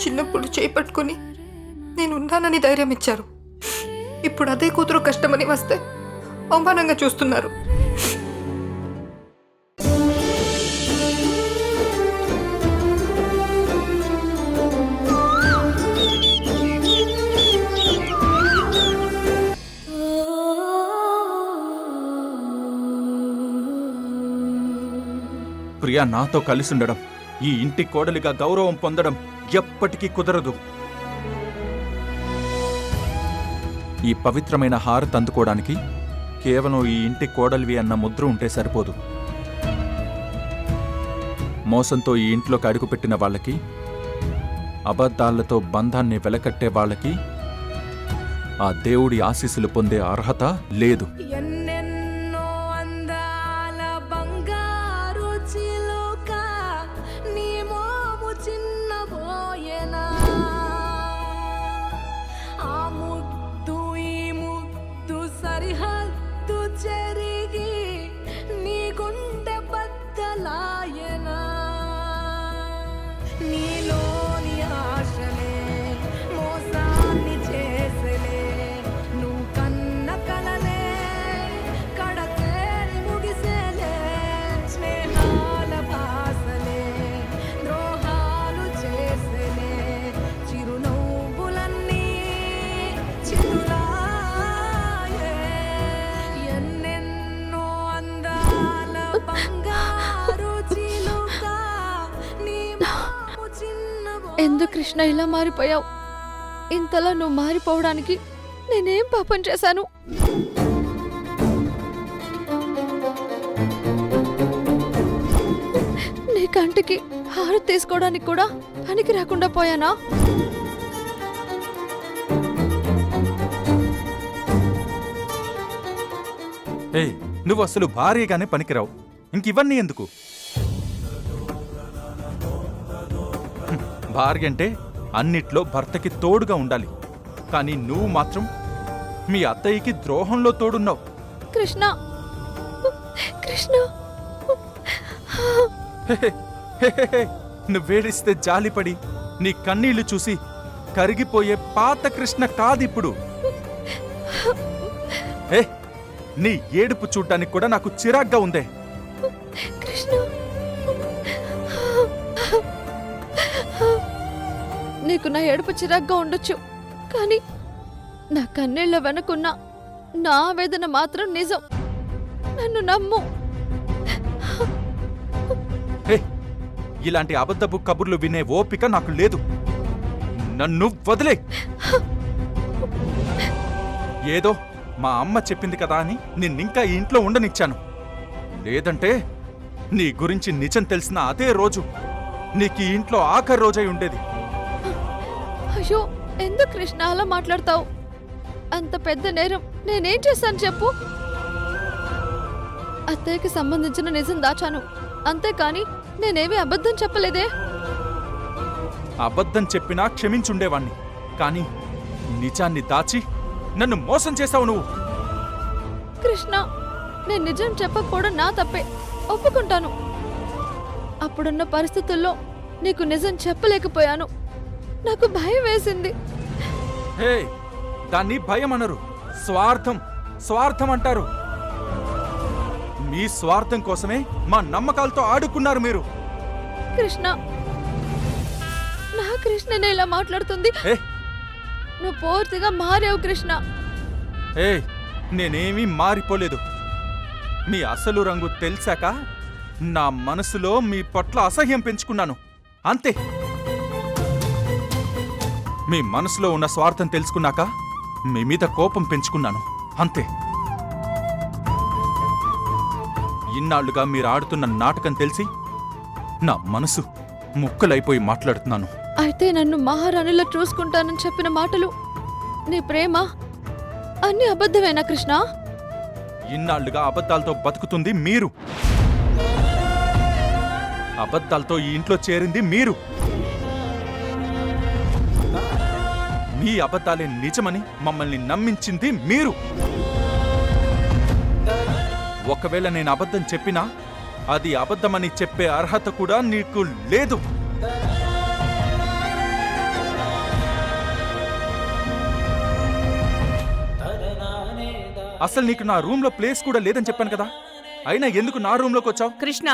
చిన్నప్పుడు చేపట్టుకుని నేను ఉన్నానని ధైర్యం ఇచ్చారు. ఇప్పుడు అదే కూతురు కష్టమని వస్తే అవమానంగా చూస్తున్నారు. ప్రియా నాతో కలిసి ఉండడం, ఈ ఇంటి కోడలిగా గౌరవం పొందడం ఎప్పటికీ కుదరదు. ఈ పవిత్రమైన హారతి అందుకోవడానికి కేవలం ఈ ఇంటి కోడలివి అన్న ముద్ర ఉంటే సరిపోదు. మోసంతో ఈ ఇంట్లోకి అడుగుపెట్టిన వాళ్ళకి, అబద్ధాలతో బంధాన్ని వెలకట్టే వాళ్ళకి ఆ దేవుడి ఆశీస్సులు పొందే అర్హత లేదు. ఎందుకు కృష్ణ ఇలా మారిపోయావు? ఇంతలా నువ్వు మారిపోవడానికి నేనేం పాపం చేశాను? నీ కంటికి హారతి తీసుకోవడానికి కూడా పనికి రాకుండా పోయానా? నువ్వు అసలు భార్యగానే పనికిరావు, ఇంకివన్నీ ఎందుకు? భార్య అంటే అన్నిట్లో భర్తకి తోడుగా ఉండాలి, కానీ నువ్వు మాత్రం మీ అత్తయ్యకి ద్రోహంలో తోడున్నావు. కృష్ణ కృష్ణ నువ్వేడిస్తే జాలిపడి నీ కన్నీళ్లు చూసి కరిగిపోయే పాత కృష్ణ కాదిప్పుడు. నీ ఏడుపు చూడ్డానికి కూడా నాకు చిరాగ్గా ఉందే. కృష్ణ, నీకు నా ఏడుపు చిరాగ్గా ఉండొచ్చు, కానీ నా కన్నీళ్ల వెనుకున్న నా ఆవేదన మాత్రం నిజం. నన్ను నమ్ము. ఇలాంటి అబద్ధపు కబుర్లు వినే ఓపిక నాకు లేదు. నన్ను వదిలే. ఏదో మా అమ్మ చెప్పింది కదా అని నిన్నింకా ఈ ఇంట్లో ఉండనిచ్చాను. లేదంటే నీ గురించి నిజం తెలిసిన అదే రోజు నీకు ఈ ఇంట్లో ఆఖరి రోజై ఉండేది. అయ్యో, ఎందుకు కృష్ణ అలా మాట్లాడతావు? అంత పెద్ద నేరం నేనేం చేశాను చెప్పు? అత్తయ్యకి సంబంధించిన నిజం దాచాను, అంతేకాని నేనేమీ అబద్ధం చెప్పలేదే. అబద్ధం చెప్పినా క్షమించుండేవాణ్ణి, కానీ నిజాన్ని దాచి నన్ను మోసం చేశావు నువ్వు. కృష్ణ, నేను నిజం చెప్పకపోవడం నా తప్పే, ఒప్పుకుంటాను. అప్పుడున్న పరిస్థితుల్లో నీకు నిజం చెప్పలేకపోయాను. నాకు భయం వేసింది. దాన్ని భయం అనరు, స్వార్థం. స్వార్థం అంటారు. మీ స్వార్థం కోసమే మా నమ్మకాలతో ఆడుకున్నారు మీరు. కృష్ణ, నా కృష్ణనే ఇలా మాట్లాడుతుంది. నువ్వు పూర్తిగా మారావు కృష్ణ. నేనేమీ మారిపోలేదు. మీ అసలు రంగు తెలిసాక నా మనసులో మీ పట్ల అసహ్యం పెంచుకున్నాను, అంతే. మీ మనసులో ఉన్న స్వార్థం తెలుసుకున్నాక మీ మీద కోపం పెంచుకున్నాను, అంతే. ఇన్నాళ్లుగా మీరు ఆడుతున్న నాటకం తెలిసి నా మనసు ముక్కలైపోయి మాట్లాడుతున్నాను. అయితే నన్ను మహారాణిలో చూసుకుంటానని చెప్పిన మాటలు, నీ ప్రేమ అన్ని అబద్ధమేనా కృష్ణ? ఇన్నాళ్లుగా అబద్ధాలతో బతుకుతుంది మీరు. అబద్ధాలతో ఈ ఇంట్లో చేరింది మీరు. మీ అబద్ధాలే నిజమని మమ్మల్ని నమ్మించింది మీరు. ఒకవేళ నేను అబద్ధం చెప్పినా అది అబద్ధమని చెప్పే అర్హత కూడా నీకు లేదు. అసలు నీకు నా రూమ్లో ప్లేస్ కూడా లేదని చెప్పాను కదా, అయినా ఎందుకు నా రూమ్లోకి వచ్చావు? కృష్ణ